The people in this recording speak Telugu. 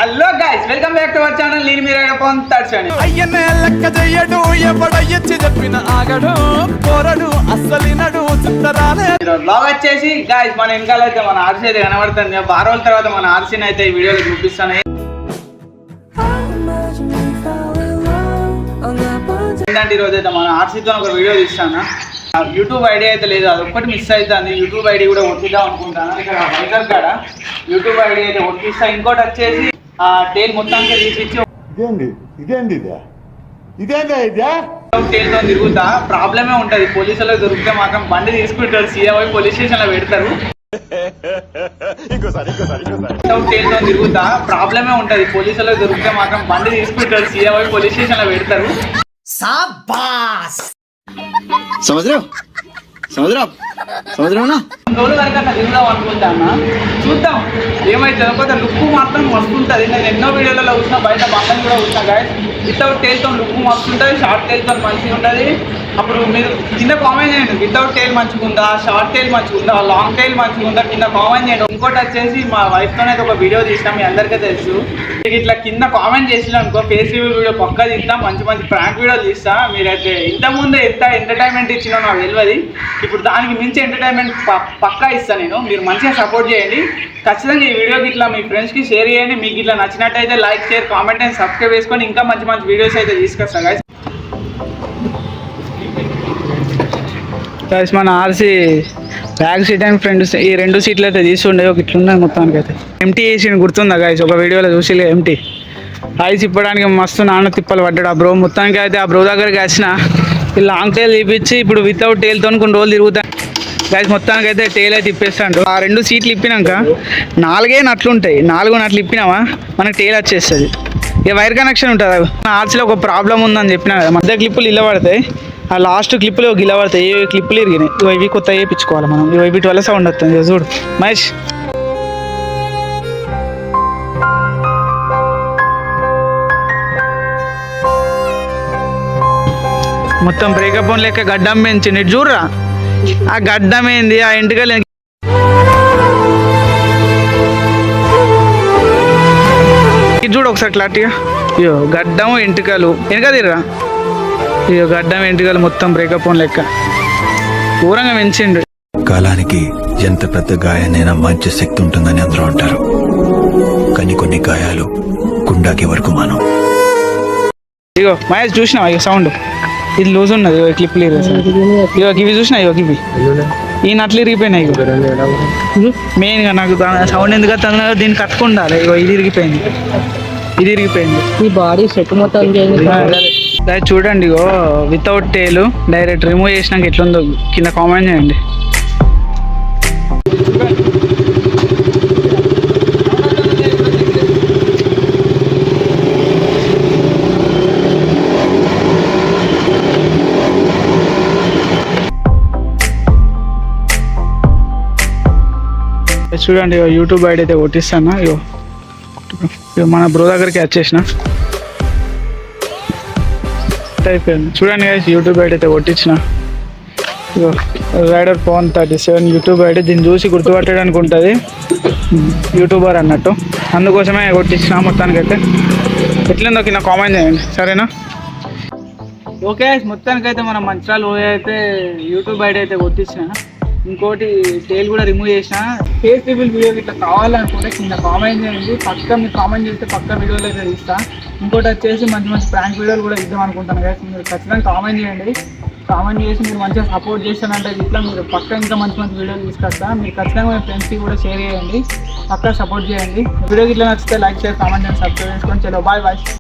Hello guys, welcome back to our channel. నేను మీరు పొందుతాడు అయ్యనే లెక్క చెయ్యడు ఎవడయ్యచ్చి చెప్పిన ఆగడు పోరడు అస్సలినడు చిత్తరాలే. బ్లాగ్ వచ్చేసి గైస్ మన వెనకాల అయితే మన ఆర్సీ అయితే కనబడుతుంది. వారం రోజుల తర్వాత మన ఆర్సీని అయితే ఈ వీడియోలో చూపిస్తాను. ఏంటంటే ఈరోజు అయితే మన ఆర్సీతో ఒక వీడియో తీస్తాను. యూట్యూబ్ ఐడి అయితే లేదు, అది ఒక్కటి మిస్ అవుతుంది. యూట్యూబ్ ఐడి కూడా ఒట్టిద్దాం అనుకుంటాను. ఇక్కడ వైజాగ్ కాడ యూట్యూబ్ ఐడి అయితే ఒట్టిస్తా. ఇంకోటి వచ్చేసి ఆ టేల్ మొత్తానికి తీసిచ్చి టేల్తో తిరుగుతా. ప్రాబ్లమే ఉంటుంది, పోలీసులో దొరికితే మాత్రం బండి తీసుకుంటారు, సీఎం పోలీస్ స్టేషన్ లో పెడతారు. టేల్తో తిరుగుతా. ప్రాబ్లమే ఉంటుంది, పోలీసులో దొరికితే మాత్రం బండి తీసుకుంటారు, సీఎం పోలీస్ స్టేషన్ లో పెడతారు. రోజుల వరకు అట్లా తిరుగుదాం అనుకుంటాను. చూద్దాం ఏమైతే. లేకపోతే లుక్ మాత్రం మస్తు ఉంటుంది. నేను ఎన్నో వీడియోలలో చూసిన, బయట బాగా కూడా చూసిన గాయస్. వితౌట్ టేల్తో లుక్ మస్తు ఉంటుంది, షార్ట్ టేల్తో మంచిగా ఉంటుంది. అప్పుడు మీరు కింద కామెంట్ చేయండి, వితౌట్ టైల్ మంచిగా ఉందా, షార్ట్ టైల్ మంచిగా ఉందా, లాంగ్ టైల్ మంచిగా ఉందా కింద కామెంట్ చేయండి. ఇంకోటి వచ్చేసి మా వైఫ్తోనే ఒక వీడియో తీసినా, మీ అందరికీ తెలుసు. ఇట్లా కింద కామెంట్ చేసినా అనుకో, ఫేస్ రివ్యూ వీడియో పక్కా తీస్తా, మంచి మంచి ప్రాంక్ వీడియోలు తీస్తా. మీరైతే ఇంతకుముందు ఎంత ఎంటర్టైన్మెంట్ ఇచ్చినా నాకు తెలియదు, ఇప్పుడు దానికి మించి ఎంటర్టైన్మెంట్ పక్కా ఇస్తాను నేను. మీరు మంచిగా సపోర్ట్ చేయండి. ఖచ్చితంగా ఈ వీడియోకి ఇట్లా మీ ఫ్రెండ్స్కి షేర్ చేయండి. మీకు ఇట్లా నచ్చినట్టయితే like, share, comment and subscribe చేసుకొని ఇంకా మంచి మంచి వీడియోస్ అయితే తీసుకొస్తాను గైస్. మన RC back seat and front ఈ రెండు సీట్లు అయితే తీసుండే ఒక ఇట్లున్నది మొత్తానికి అయితే. ఎంటీ వేసి గుర్తుందా గాయస్, ఒక వీడియోలో చూసి ఎంటీ ఐస్ ఇప్పడానికి మస్తు నాన్న తిప్పలు పడ్డాడు ఆ బ్రో. మొత్తానికి అయితే ఆ బ్రో దగ్గరికి వచ్చిన ఈ లాంగ్ టైల్ తీపిచ్చి ఇప్పుడు వితౌట్ టైల్తో కొన్ని రోజులు తిరుగుతాను గాయస్. మొత్తానికి అయితే టైల్ అయితే ఇప్పేస్తాడు. ఆ రెండు సీట్లు ఇప్పినాక 4 నట్లు ఉంటాయి. 4 నట్లు ఇప్పినామా మనకి టైల్ వచ్చేస్తుంది. ఇక వైర్ కనెక్షన్ ఉంటుంది. ఆర్సీలో ఒక ప్రాబ్లం ఉందని చెప్పినా కదా, మధ్య క్లిప్పులు ఇల్ల పడతాయి, ఆ లాస్ట్ క్లిప్పులు గిల్ల పడతాయి. ఏ క్లిప్పులు ఇరిగినాయి, ఇవి కొత్త వేయించుకోవాలి మనం. వీటి వల్ల సౌండ్ వస్తుంది చూడు మహేష్. మొత్తం బ్రేకప్ లెక్క గడ్డం పెంచింది చూడరా. ఆ గడ్డం ఏంది, ఆ ఎంటుకలు ఇది చూడు ఒకసారి క్లారిటీగా. అయ్యో గడ్డం ఎంటుకలు వెనక తీరా. అయ్యో గడ్డం ఎంటుకలు మొత్తం బ్రేకప్ లెక్క ఘోరంగా పెంచిండు. కాలానికి ఎంత పెద్ద గాయానైనా మంచి శక్తి ఉంటుందని అందరూ అంటారు, కానీ కొన్ని గాయాలు గుండాకి వరకు మనం. ఇగో మహేష్ చూసినావా, ఇక సౌండ్ ఇది లూజ్ ఉన్నది, క్లిప్లు ఇగో ఇవి చూసినా, ఇగో ఇవి ఈ నట్లు ఇరిగిపోయినాయి. మెయిన్గా నాకు సౌండ్ ఎందుకు వస్తుందో దీన్ని కట్టుకుండాలి. ఇగో ఇది ఇరిగిపోయింది, ఇది ఇరిగిపోయింది. ఈ బాడీ సెట్ మొత్తం చూడండి. ఇగో వితౌట్ టేలు డైరెక్ట్ రిమూవ్ చేసినాక ఎట్లుందో కింద కామెంట్ చేయండి. చూడండి యూట్యూబ్ ఐడి అయితే కొట్టిస్తాను. ఇగో మన బ్రో దగ్గరికి వచ్చేసిన అయిపోయింది. చూడండి గైస్, యూట్యూబ్ ఐడి అయితే కొట్టించిన. ఇగో రైడర్ పవన్ 37 యూట్యూబ్ ఐడి. దీన్ని చూసి గుర్తుపట్టడానికి ఉంటుంది, యూట్యూబర్ అన్నట్టు, అందుకోసమే కొట్టించిన. మొత్తానికైతే ఎట్లుందో కింద కామెంట్ చేయండి, సరేనా? ఓకే, మొత్తానికైతే మనం మంచిర్యాల పోయి అయితే యూట్యూబ్ ఐడి అయితే కొట్టించిన. ఇంకోటి టైల్ కూడా రిమూవ్ చేసిన. ఫేస్ రివ్యూ వీడియో ఇట్లా కావాలనుకుంటే కింద కామెంట్ చేయండి. పక్క మీరు కామెంట్ చేస్తే పక్క వీడియోలు అయితే ఇస్తా. ఇంకోటి వచ్చేసి మంచి మంచి ప్రాంక్ వీడియోలు కూడా ఇద్దాం అనుకుంటాను కదా. మీరు ఖచ్చితంగా కామెంట్ చేయండి. కామెంట్ చేసి మీరు మంచిగా సపోర్ట్ చేస్తానంటే ఇట్లా మీరు పక్క ఇంకా మంచి మంచి వీడియోలు తీసుకొస్తా. మీరు ఖచ్చితంగా మీ ఫ్రెండ్స్కి కూడా షేర్ చేయండి, పక్క సపోర్ట్ చేయండి. వీడియోకి ఇట్లా నచ్చితే like, share, comment and subscribe చేసుకోండి. చలో బాయ్ బాయ్.